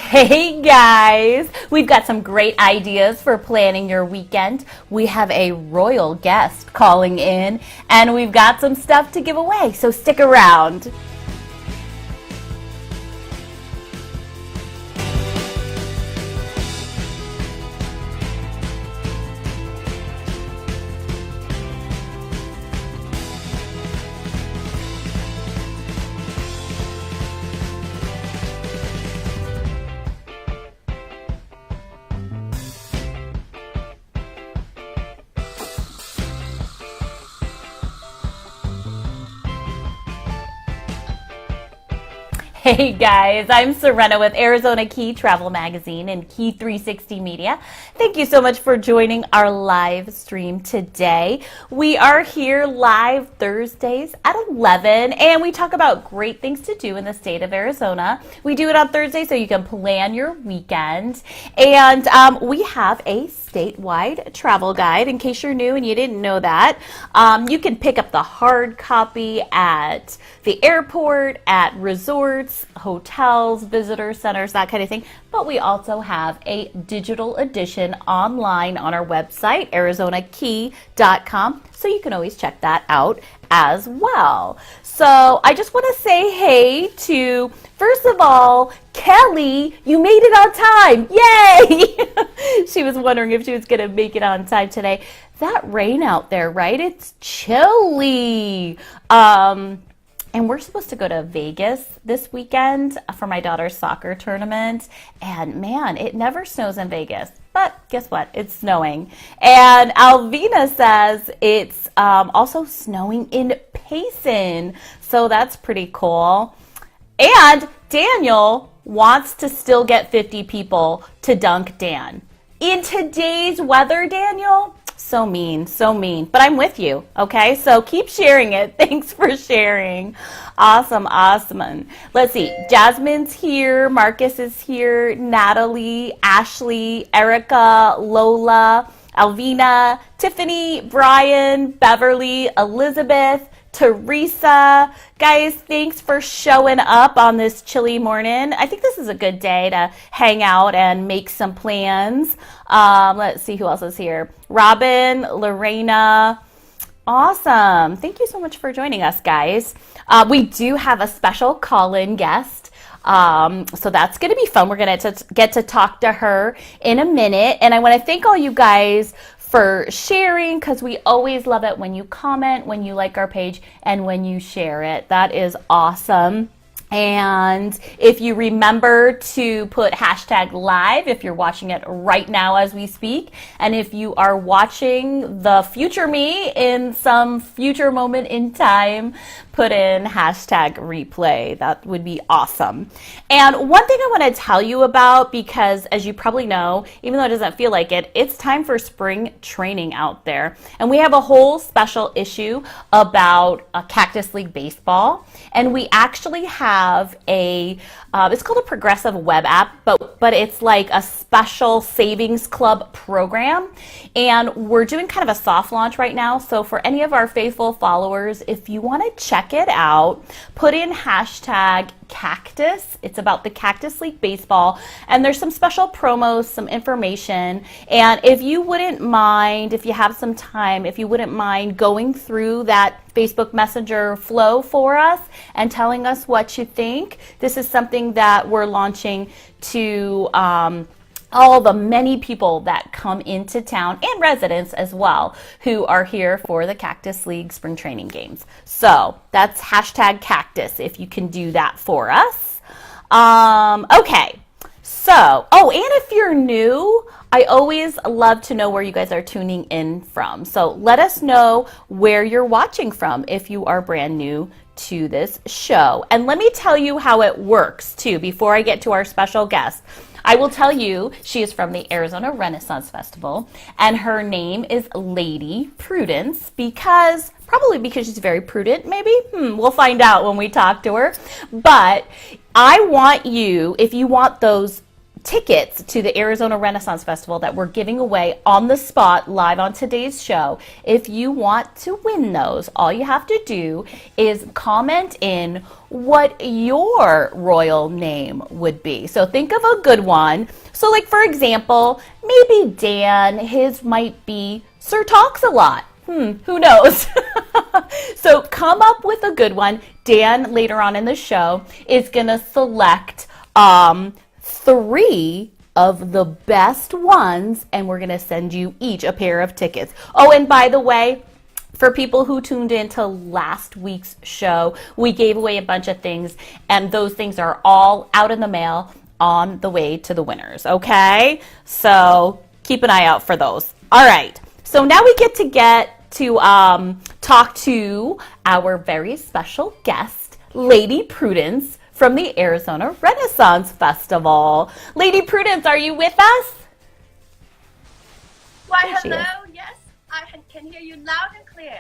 Hey guys, we've got some great ideas for planning your weekend. We have a royal guest calling in and we've got some stuff to give away, so stick around. Hey guys, I'm Serena with Arizona Key Travel Magazine and Key 360 Media. Thank you so much for joining our live stream today. We are here live Thursdays at 11 and we talk about great things to do in the state of Arizona. We do it on Thursday so you can plan your weekend. And we have a statewide travel guide in case you're new and you didn't know that. You can pick up the hard copy at the airport, at resorts, hotels, visitor centers, that kind of thing. But we also have a digital edition online on our website, arizonakey.com. So you can always check that out as well. So I just want to say hey to, first of all, Kelly, you made it on time. Yay! She was wondering if she was going to make it on time today. That rain out there, right? It's chilly. And we're supposed to go to Vegas this weekend for my daughter's soccer tournament. And man, it never snows in Vegas. But guess what? It's snowing. And Alvina says it's also snowing in Payson. So that's pretty cool. And Daniel wants to still get 50 people to dunk Dan. In today's weather, Daniel, so mean, so mean. But I'm with you, okay? So keep sharing it. Thanks for sharing. Awesome, awesome. Let's see. Jasmine's here. Marcus is here. Natalie, Ashley, Erica, Lola, Alvina, Tiffany, Brian, Beverly, Elizabeth, Teresa. Guys, thanks for showing up on this chilly morning. I think this is a good day to hang out and make some plans. Let's see who else is here. Robin, Lorena. Awesome. Thank you so much for joining us, guys. We do have a special call-in guest. So that's going to be fun. We're going to get to talk to her in a minute. And I want to thank all you guys for sharing, because we always love it when you comment, when you like our page, and when you share it. That is awesome. And if you remember to put hashtag live if you're watching it right now as we speak, and if you are watching the future me in some future moment in time, put in hashtag replay. That would be awesome. And one thing I want to tell you about, because as you probably know, even though it doesn't feel like it, it's time for spring training out there. And we have a whole special issue about Cactus League Baseball. And we actually have it's called a progressive web app, but it's like a special savings club program. And we're doing kind of a soft launch right now. So for any of our faithful followers, if you want to check it out, put in hashtag Cactus. It's about the Cactus League Baseball, and there's some special promos, some information. And if you wouldn't mind, if you have some time, if you wouldn't mind going through that Facebook Messenger flow for us and telling us what you think. This is something that we're launching to all the many people that come into town, and residents as well, who are here for the Cactus League Spring Training Games. So that's hashtag Cactus if you can do that for us. Okay. So, and if you're new, I always love to know where you guys are tuning in from. So let us know where you're watching from if you are brand new to this show. And let me tell you how it works too before I get to our special guest. I will tell you she is from the Arizona Renaissance Festival, and her name is Lady Prudence probably because she's very prudent, maybe. We'll find out when we talk to her. But I want you, if you want those tickets to the Arizona Renaissance Festival that we're giving away on the spot live on today's show. If you want to win those, all you have to do is comment in what your royal name would be. So think of a good one. So like, for example, maybe Dan, his might be Sir Talks a Lot. Who knows? So come up with a good one. Dan, later on in the show, is going to select 3 of the best ones, and we're going to send you each a pair of tickets. Oh, and by the way, for people who tuned into last week's show, we gave away a bunch of things, and those things are all out in the mail on the way to the winners, okay? So keep an eye out for those. All right, so now we get to talk to our very special guest, Lady Prudence, from the Arizona Renaissance Festival. Lady Prudence, are you with us? Why, hello, yes, I can hear you loud and clear.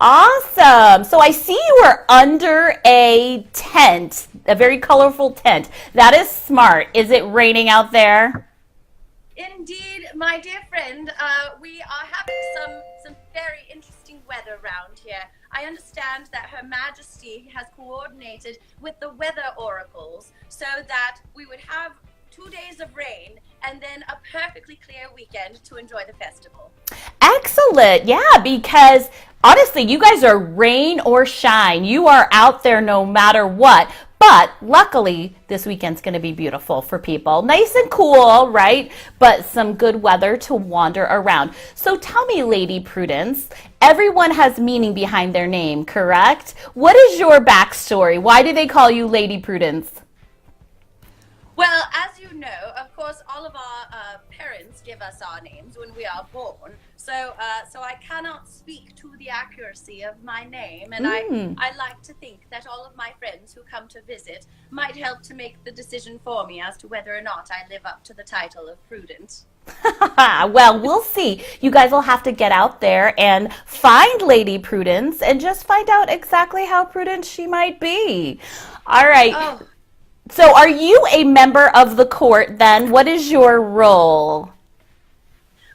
Awesome. So I see you are under a tent, a very colorful tent. That is smart. Is it raining out there? Indeed, my dear friend, we are having some very interesting weather around here. I understand that Her Majesty has coordinated with the weather oracles so that we would have 2 days of rain and then a perfectly clear weekend to enjoy the festival. Excellent. Yeah, because honestly, you guys are rain or shine. You are out there no matter what. But luckily, this weekend's going to be beautiful for people. Nice and cool, right? But some good weather to wander around. So tell me, Lady Prudence, everyone has meaning behind their name, correct? What is your backstory? Why do they call you Lady Prudence? Well, as you know, of course, all of our parents give us our names when we are born. So I cannot speak to the accuracy of my name, and I like to think that all of my friends who come to visit might help to make the decision for me as to whether or not I live up to the title of Prudence. Well, we'll see. You guys will have to get out there and find Lady Prudence and just find out exactly how prudent she might be. All right. Oh. So are you a member of the court then? What is your role?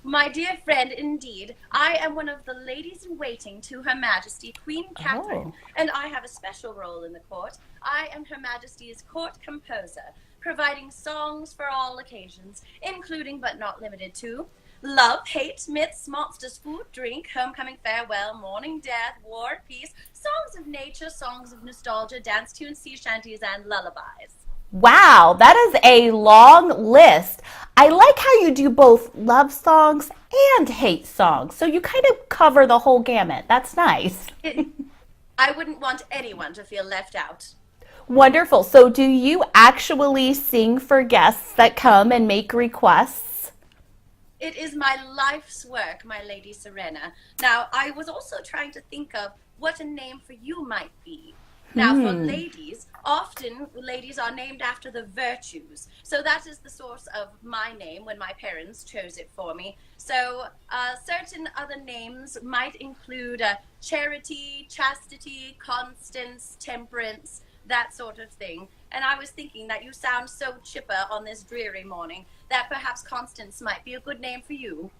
My dear friend, indeed, I am one of the ladies-in-waiting to Her Majesty, Queen Catherine, and I have a special role in the court. I am Her Majesty's court composer, providing songs for all occasions, including but not limited to love, hate, myths, monsters, food, drink, homecoming, farewell, mourning, death, war, peace, songs of nature, songs of nostalgia, dance tunes, sea shanties, and lullabies. Wow, that is a long list. I like how you do both love songs and hate songs. So you kind of cover the whole gamut. That's nice. I wouldn't want anyone to feel left out. Wonderful. So do you actually sing for guests that come and make requests? It is my life's work, my Lady Serena. Now, I was also trying to think of what a name for you might be. Now, for ladies, often ladies are named after the virtues. So that is the source of my name when my parents chose it for me. So certain other names might include charity, chastity, constance, temperance, that sort of thing. And I was thinking that you sound so chipper on this dreary morning that perhaps Constance might be a good name for you.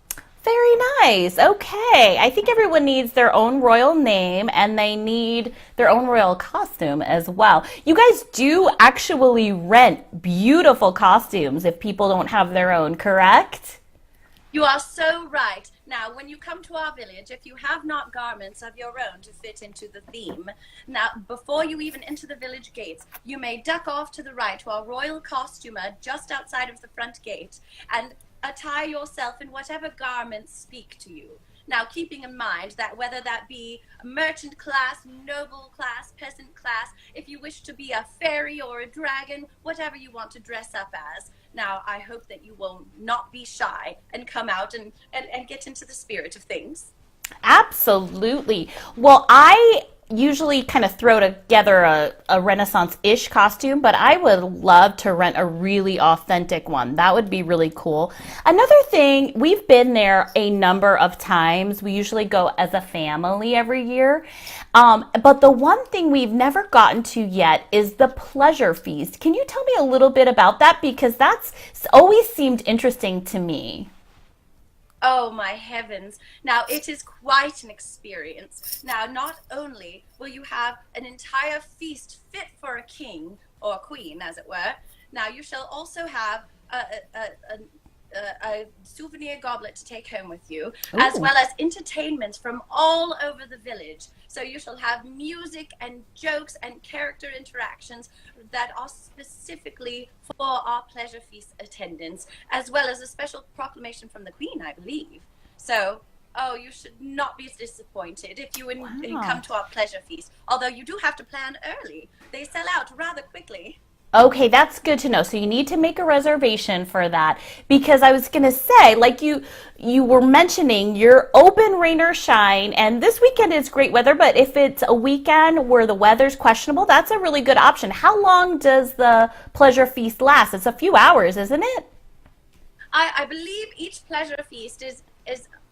Very nice. Okay. I think everyone needs their own royal name and they need their own royal costume as well. You guys do actually rent beautiful costumes if people don't have their own, correct? You are so right. Now, when you come to our village, if you have not garments of your own to fit into the theme, now, before you even enter the village gates, you may duck off to the right to our royal costumer just outside of the front gate and attire yourself in whatever garments speak to you. Now, keeping in mind that whether that be merchant class, noble class, peasant class, if you wish to be a fairy or a dragon, whatever you want to dress up as. Now, I hope that you will not be shy and come out and get into the spirit of things. Absolutely. Well, I usually kind of throw together a Renaissance-ish costume, but I would love to rent a really authentic one. That would be really cool. Another thing, we've been there a number of times. We usually go as a family every year. But the one thing we've never gotten to yet is the pleasure feast. Can you tell me a little bit about that? Because that's always seemed interesting to me. Oh my heavens. Now, it is quite an experience. Now, not only will you have an entire feast fit for a king or queen, as it were, now you shall also have a souvenir goblet to take home with you, as well as entertainment from all over the village. So you shall have music and jokes and character interactions that are specifically for our pleasure feast attendants, as well as a special proclamation from the Queen, I believe. So, oh, you should not be disappointed if you come to our pleasure feast. Although you do have to plan early. They sell out rather quickly. Okay, that's good to know. So you need to make a reservation for that, because I was going to say, like you were mentioning, you're open, rain or shine, and this weekend is great weather, but if it's a weekend where the weather's questionable, that's a really good option. How long does the pleasure feast last? It's a few hours, isn't it? I believe each pleasure feast is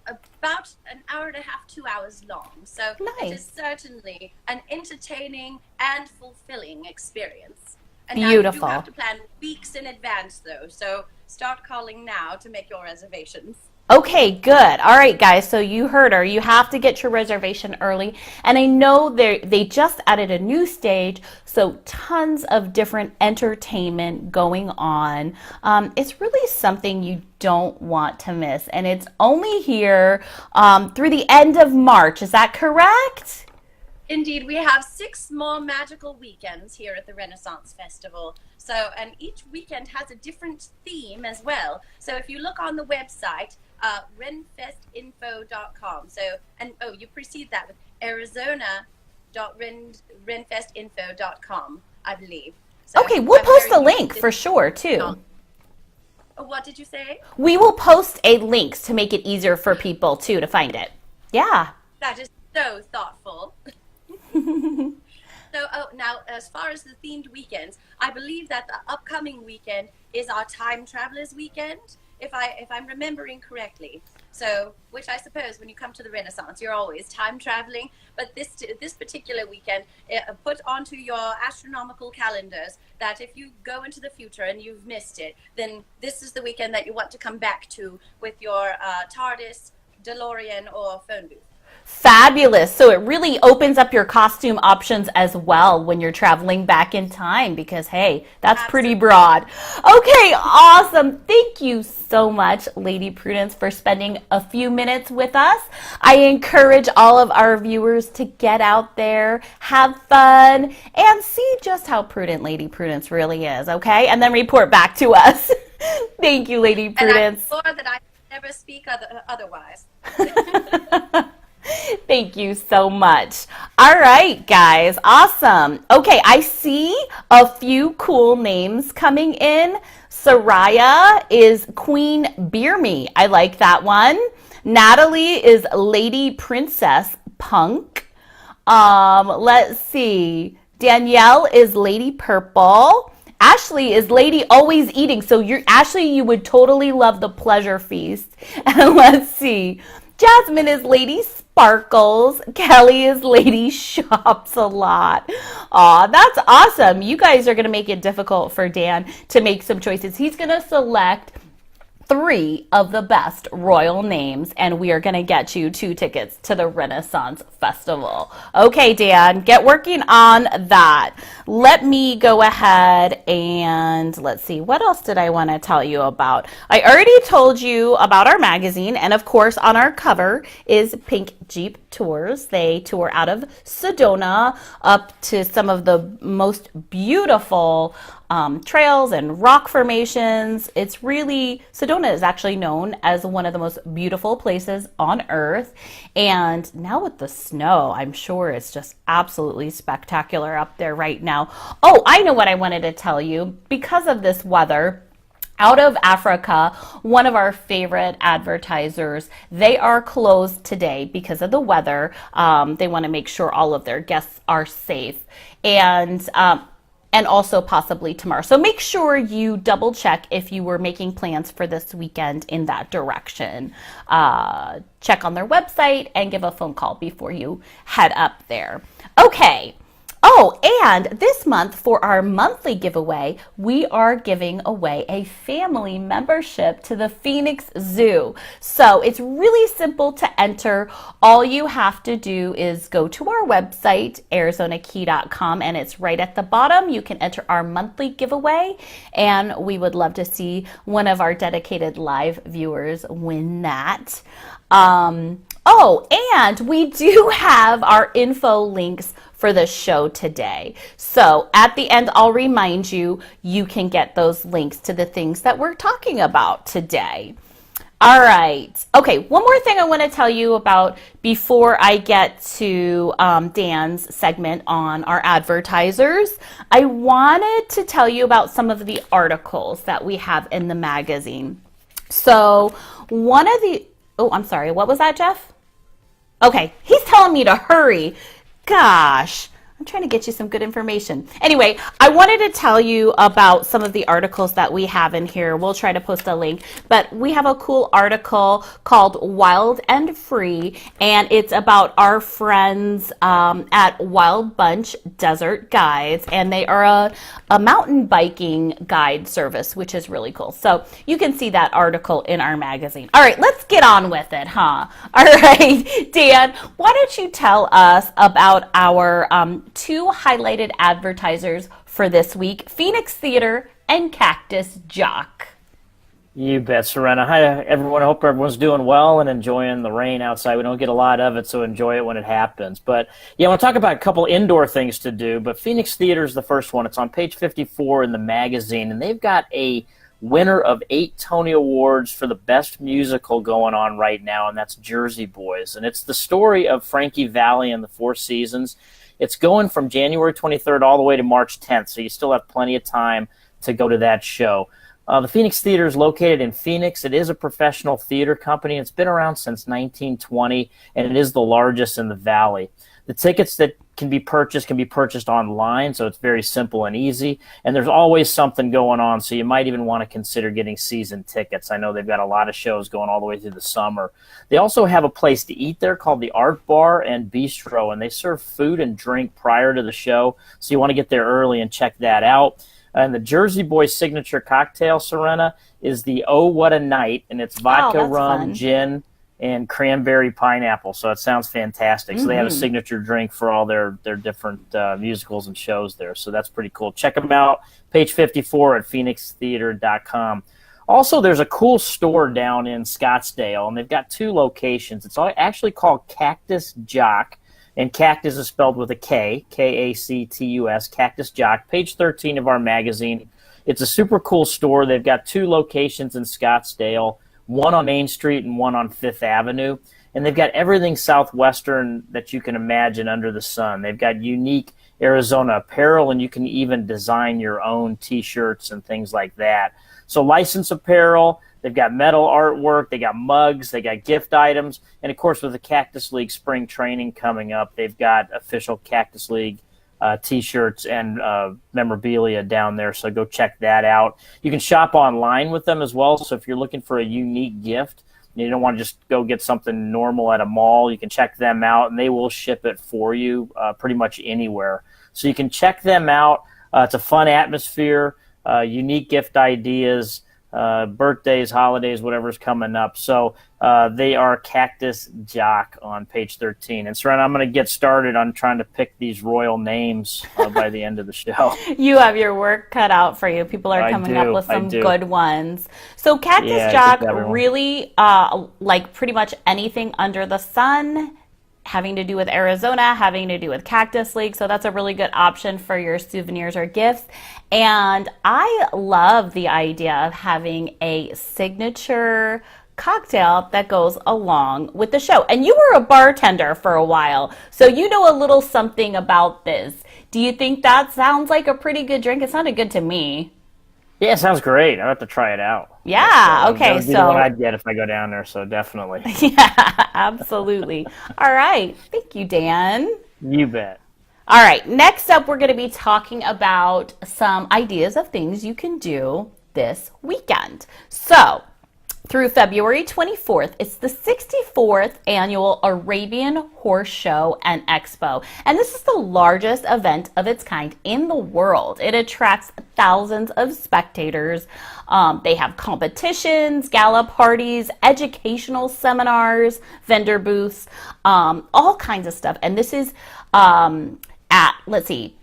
about an hour and a half, 2 hours long. So It is certainly an entertaining and fulfilling experience. And Beautiful. Now you do have to plan weeks in advance, though, so start calling now to make your reservations. Okay, good. All right, guys, so you heard her. You have to get your reservation early. And I know they just added a new stage, so tons of different entertainment going on. It's really something you don't want to miss. And it's only here through the end of March. Is that correct? Indeed, we have 6 more magical weekends here at the Renaissance Festival. So, and each weekend has a different theme as well. So if you look on the website, renfestinfo.com. So, and oh, you precede that with arizona.renfestinfo.com, I believe. So okay, we'll post a link for sure, too. What did you say? We will post a link to make it easier for people, too, to find it. Yeah. That is so thoughtful. So, now, as far as the themed weekends, I believe that the upcoming weekend is our Time Travelers weekend, if I'm remembering correctly. So, which I suppose when you come to the Renaissance, you're always time traveling. But this particular weekend, put onto your astronomical calendars that if you go into the future and you've missed it, then this is the weekend that you want to come back to with your TARDIS, DeLorean, or phone booth. Fabulous. So it really opens up your costume options as well when you're traveling back in time, because, hey, that's pretty broad. Okay, awesome. Thank you so much, Lady Prudence, for spending a few minutes with us. I encourage all of our viewers to get out there, have fun, and see just how prudent Lady Prudence really is, okay? And then report back to us. Thank you, Lady Prudence. And I'm sure that I never speak otherwise. Thank you so much. All right, guys. Awesome. Okay, I see a few cool names coming in. Soraya is Queen Beer Me. I like that one. Natalie is Lady Princess Punk. Let's see. Danielle is Lady Purple. Ashley is Lady Always Eating. So Ashley, you would totally love the pleasure feast. And let's see. Jasmine is Lady Sparkles. Kelly is Lady Shops a lot. Aw, that's awesome. You guys are going to make it difficult for Dan to make some choices. He's going to select 3 of the best royal names, and we are going to get you 2 tickets to the Renaissance Festival. Okay, Dan, get working on that. Let me go ahead and let's see, what else did I want to tell you about? I already told you about our magazine, and of course on our cover is Pink Jeep Tours. They tour out of Sedona up to some of the most beautiful trails and rock formations. It's really, Sedona is actually known as one of the most beautiful places on earth. And now with the snow, I'm sure it's just absolutely spectacular up there right now. Oh, I know what I wanted to tell you. Because of this weather, out of Africa, one of our favorite advertisers. They are closed today because of the weather. They want to make sure all of their guests are safe, and also possibly tomorrow. So make sure you double check if you were making plans for this weekend in that direction. Check on their website and give a phone call before you head up there. Okay. Oh, and this month for our monthly giveaway, we are giving away a family membership to the Phoenix Zoo. So it's really simple to enter. All you have to do is go to our website, ArizonaKey.com, and it's right at the bottom. You can enter our monthly giveaway, and we would love to see one of our dedicated live viewers win that. Oh, and we do have our info links for the show today. So at the end, I'll remind you, you can get those links to the things that we're talking about today. All right. Okay, one more thing I want to tell you about before I get to Dan's segment on our advertisers. I wanted to tell you about some of the articles that we have in the magazine. So oh, I'm sorry, what was that, Jeff? Okay, he's telling me to hurry. Gosh, I'm trying to get you some good information. Anyway, I wanted to tell you about some of the articles that we have in here. We'll try to post a link, but we have a cool article called Wild and Free, and it's about our friends at Wild Bunch Desert Guides, and they are a mountain biking guide service, which is really cool. So you can see that article in our magazine. All right, let's get on with it, huh? All right, Dan, why don't you tell us about our two highlighted advertisers for this week, Phoenix Theater and Cactus Jock. You bet, Serena. Hi, everyone. I hope everyone's doing well and enjoying the rain outside. We don't get a lot of it, so enjoy it when it happens. But, yeah, I want to talk about a couple indoor things to do, but Phoenix Theater is the first one. It's on page 54 in the magazine, and they've got a winner of 8 Tony Awards for the best musical going on right now, and that's Jersey Boys. And it's the story of Frankie Valli and the Four Seasons. It's going from January 23rd all the way to March 10th, so you still have plenty of time to go to that show. The Phoenix Theater is located in Phoenix. It is a professional theater company. It's been around since 1920, and it is the largest in the Valley. The tickets that can be purchased online, so it's very simple and easy. And there's always something going on, so you might even want to consider getting season tickets. I know they've got a lot of shows going all the way through the summer. They also have a place to eat there called the Art Bar and Bistro, and they serve food and drink prior to the show, so you want to get there early and check that out. And the Jersey Boys signature cocktail, Serena, is the Oh What a Night, and it's vodka, rum, fun. Gin, and cranberry pineapple. So it sounds fantastic. Mm-hmm. So they have a signature drink for all their different musicals and shows there. So that's pretty cool. Check them out, page 54 at phoenixtheater.com. Also, there's a cool store down in Scottsdale, and they've got 2 locations. It's actually called Cactus Jock. And Cactus is spelled with a K, K-A-C-T-U-S, Cactus Jock, page 13 of our magazine. It's a super cool store. They've got 2 locations in Scottsdale, one on Main Street and one on 5th Avenue. And they've got everything Southwestern that you can imagine under the sun. They've got unique Arizona apparel, and you can even design your own T-shirts and things like that. So licensed apparel, they've got metal artwork, they got mugs, they got gift items, and of course with the Cactus League spring training coming up, they've got official Cactus League T-shirts and memorabilia down there, so go check that out. You can shop online with them as well, so if you're looking for a unique gift, you don't want to just go get something normal at a mall, you can check them out, and they will ship it for you pretty much anywhere. So you can check them out. It's a fun atmosphere, unique gift ideas, birthdays, holidays, whatever's coming up. So they are Cactus Jock on page 13. And Serena, I'm going to get started on trying to pick these royal names by the end of the show. You have your work cut out for you. People are coming up with some good ones. So Cactus Jock really like pretty much anything under the sun, having to do with Arizona, having to do with Cactus League. So that's a really good option for your souvenirs or gifts. And I love the idea of having a signature cocktail that goes along with the show. And you were a bartender for a while, so you know a little something about this. Do you think that sounds like a pretty good drink? It sounded good to me. Yeah, sounds great. I'll have to try it out. Yeah, okay, That would be the one so I'd get if I go down there, so definitely. yeah, absolutely. All right. Thank you, Dan. You bet. All right. Next up, we're going to be talking about some ideas of things you can do this weekend. So, through February 24th, it's the 64th annual Arabian Horse Show and Expo. And this is the largest event of its kind in the world. It attracts thousands of spectators. They have competitions, gala parties, educational seminars, vendor booths, all kinds of stuff. And this is at, let's see,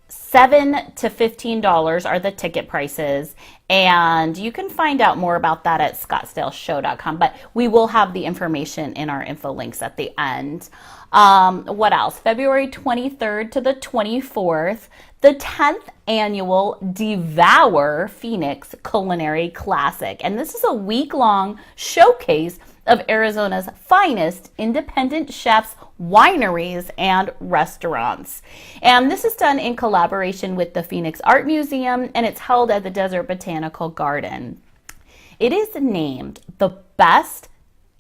$7 to $15 are the ticket prices, and you can find out more about that at scottsdaleshow.com, but we will have the information in our info links at the end. What else? February 23rd to the 24th, the 10th annual Devour Phoenix Culinary Classic, and this is a week-long showcase of Arizona's finest independent chefs, wineries, and restaurants. And this is done in collaboration with the Phoenix Art Museum, and it's held at the Desert Botanical Garden. It is named the best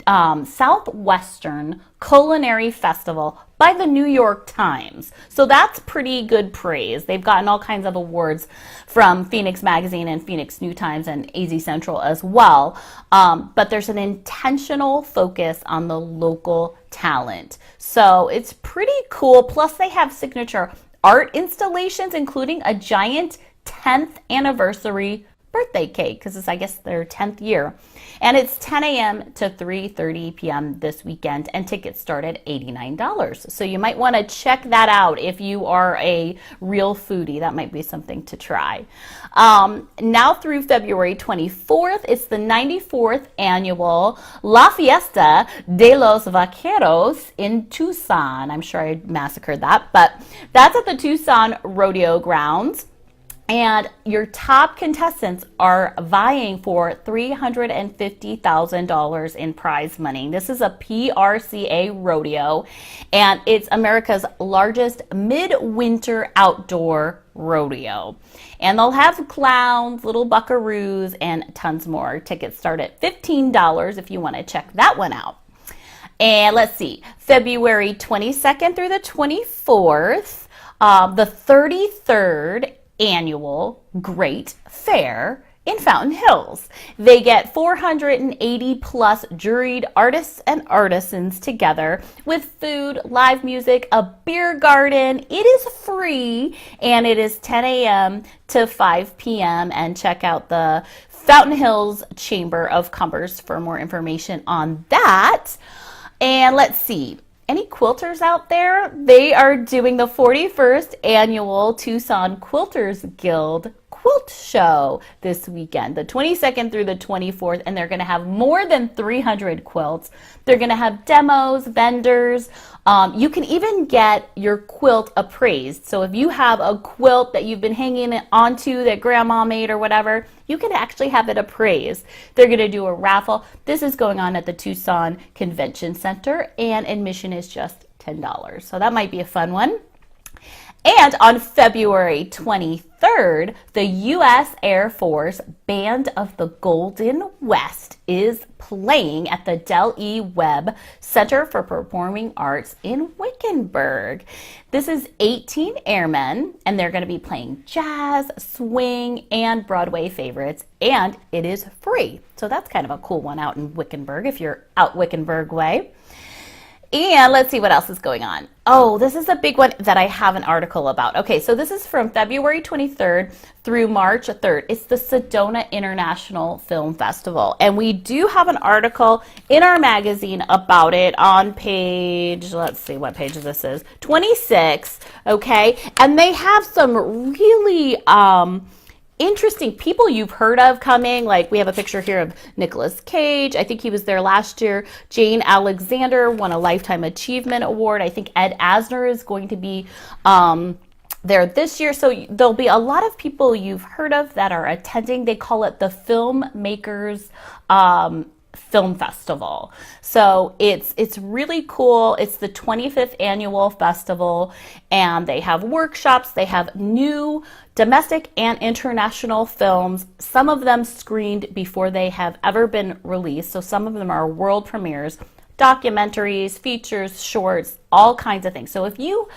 Southwestern Culinary Festival by the New York Times. So that's pretty good praise. They've gotten all kinds of awards from Phoenix Magazine and Phoenix New Times and AZ Central as well. But there's an intentional focus on the local talent. So it's pretty cool. Plus they have signature art installations, including a giant 10th anniversary birthday cake, because it's, I guess, their 10th year. And it's 10 a.m. to 3:30 p.m. this weekend, and tickets start at $89. So you might want to check that out if you are a real foodie. That might be something to try. Now through February 24th, it's the 94th annual La Fiesta de los Vaqueros in Tucson. I'm sure I massacred that, but that's at the Tucson Rodeo Grounds. And your top contestants are vying for $350,000 in prize money. This is a PRCA rodeo, and it's America's largest midwinter outdoor rodeo. And they'll have clowns, little buckaroos, and tons more. Tickets start at $15 if you want to check that one out. And let's see, February 22nd through the 24th, the 33rd annual Great Fair in Fountain Hills. They get 480 plus juried artists and artisans together with food, live music, a beer garden. It is free, and it is 10 a.m. to 5 p.m. And check out the Fountain Hills Chamber of Commerce for more information on that. And let's see, any quilters out there? They are doing the 41st annual Tucson Quilters Guild Quilt Show this weekend, the 22nd through the 24th, and they're going to have more than 300 quilts. They're going to have demos, vendors. You can even get your quilt appraised. So if you have a quilt that you've been hanging onto that grandma made or whatever, you can actually have it appraised. They're going to do a raffle. This is going on at the Tucson Convention Center, and admission is just $10. So that might be a fun one. And on February 23rd, the U.S. Air Force Band of the Golden West is playing at the Del E. Webb Center for Performing Arts in Wickenburg. This is 18 airmen, and they're going to be playing jazz, swing, and Broadway favorites, and it is free. So that's kind of a cool one out in Wickenburg if you're out Wickenburg way. And let's see what else is going on. Oh, this is a big one that I have an article about. Okay, so this is from February 23rd through March 3rd. It's the Sedona International Film Festival. And we do have an article in our magazine about it on page, let's see what page this is, 26, okay? And they have some really interesting people you've heard of coming. Like we have a picture here of Nicolas Cage. I think he was there last year. Jane Alexander won a Lifetime Achievement Award. I think Ed Asner is going to be there this year. So there'll be a lot of people you've heard of that are attending. They call it the Filmmakers Film Festival. So it's really cool. It's the 25th annual festival, and they have workshops. They have new domestic and international films, some of them screened before they have ever been released. So some of them are world premieres, documentaries, features, shorts, all kinds of things. So if you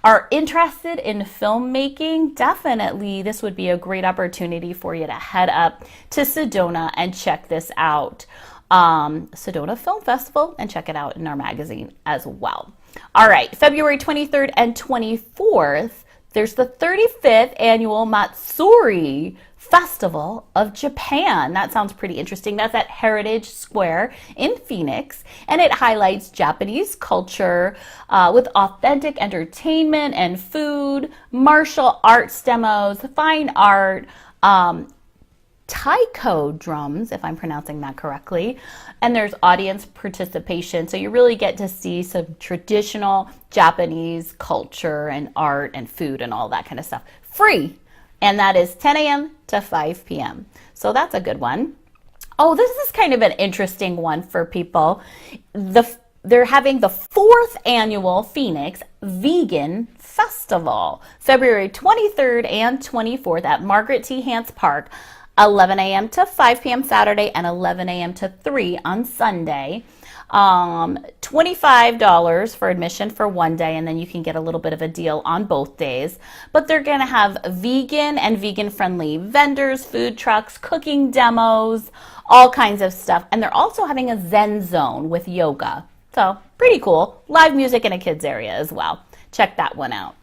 are interested in filmmaking, definitely this would be a great opportunity for you to head up to Sedona and check this out. Sedona Film Festival, and check it out in our magazine as well. All right, February 23rd and 24th, there's the 35th annual Matsuri Festival of Japan. That sounds pretty interesting. That's at Heritage Square in Phoenix, and it highlights Japanese culture with authentic entertainment and food, martial arts demos, fine art, taiko drums, if I'm pronouncing that correctly, and there's audience participation. So you really get to see some traditional Japanese culture and art and food and all that kind of stuff. Free. And that is 10 a.m. to 5 p.m. So that's a good one. Oh, this is kind of an interesting one for people. They're having the 4th annual Phoenix Vegan Festival, February 23rd and 24th at Margaret T. Hance Park, 11 a.m. to 5 p.m. Saturday and 11 a.m. to 3 on Sunday. $25 for admission for one day, and then you can get a little bit of a deal on both days. But they're going to have vegan and vegan-friendly vendors, food trucks, cooking demos, all kinds of stuff. And they're also having a Zen zone with yoga. So pretty cool. Live music in a kids area as well. Check that one out.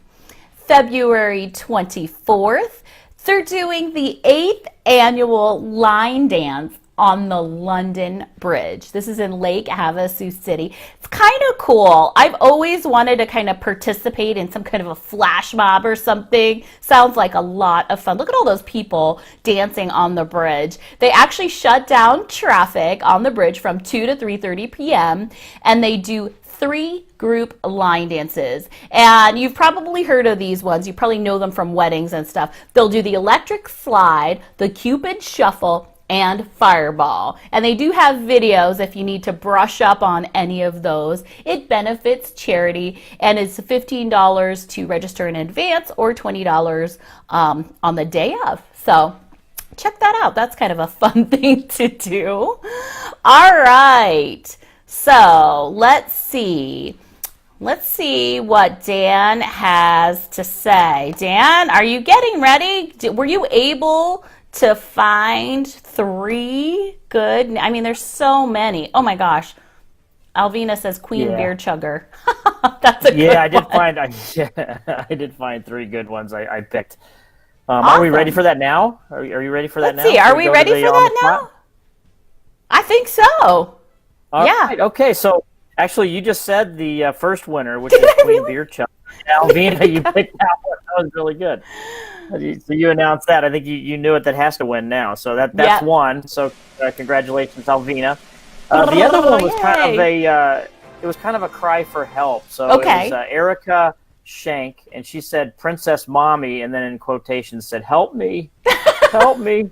February 24th, they're doing the 8th annual line dance on the London Bridge. This is in Lake Havasu City. It's kind of cool. I've always wanted to kind of participate in some kind of a flash mob or something. Sounds like a lot of fun. Look at all those people dancing on the bridge. They actually shut down traffic on the bridge from 2 to 3:30 p.m. and they do 3 group line dances. And you've probably heard of these ones. You probably know them from weddings and stuff. They'll do the electric slide, the Cupid shuffle, and fireball. And they do have videos if you need to brush up on any of those. It benefits charity, and it's $15 to register in advance or $20 on the day of. So check that out. That's kind of a fun thing to do. All right. So let's see. Let's see what Dan has to say. Dan, are you getting ready? Were you able to find 3 good? I mean, there's so many. Oh my gosh. Alvina says Queen Beer Chugger. That's a good one. I did find 3 good ones I picked. Awesome. Are we ready for that now? Are you ready for that now? Let's see. Are we ready for that now? I think so. All right. Okay. So actually, you just said the first winner, which is Queen Beer Chugger. Alvina, you picked that one. That was really good. So you announced that. I think you knew it. That has to win now. So that's one. So congratulations, Alvina. The other one was kind of a cry for help. So it was Erica Shank, and she said "Princess Mommy," and then in quotations said "Help me, help me."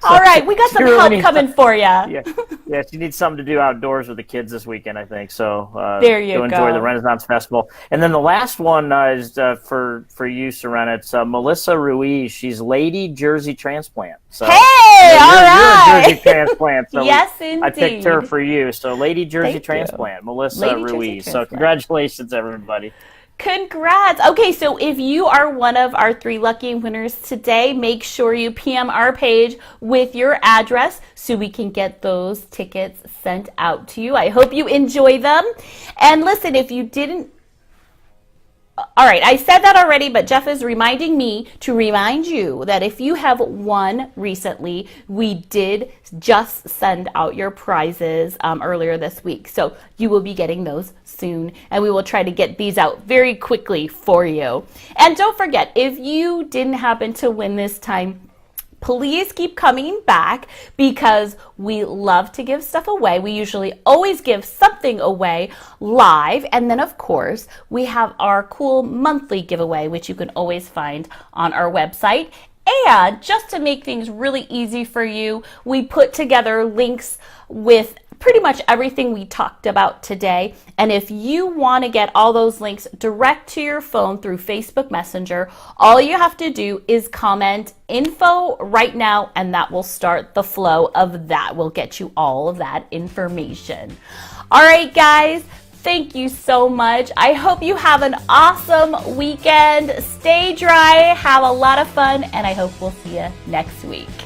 So all right, we got some help coming for you. Yeah, she needs something to do outdoors with the kids this weekend, I think. So there you go. Enjoy the Renaissance Festival. And then the last one is for you, Serena. It's Melissa Ruiz. She's Lady Jersey Transplant. So, hey, all right. You're a Jersey transplant. So yes, indeed. I picked her for you. So Lady Jersey Transplant, Melissa Ruiz. So congratulations, everybody. Congrats. Okay, so if you are one of our 3 lucky winners today, make sure you PM our page with your address so we can get those tickets sent out to you. I hope you enjoy them. And listen, if you didn't... All right, I said that already, but Jeff is reminding me to remind you that if you have won recently, we did just send out your prizes earlier this week. So you will be getting those soon, and we will try to get these out very quickly for you. And don't forget, if you didn't happen to win this time, please keep coming back because we love to give stuff away. We usually always give something away live. And then, of course, we have our cool monthly giveaway, which you can always find on our website. And just to make things really easy for you, we put together links with pretty much everything we talked about today. And if you want to get all those links direct to your phone through Facebook Messenger, all you have to do is comment info right now, and that will start the flow of that. We'll get you all of that information. All right, guys. Thank you so much. I hope you have an awesome weekend. Stay dry, have a lot of fun, and I hope we'll see you next week.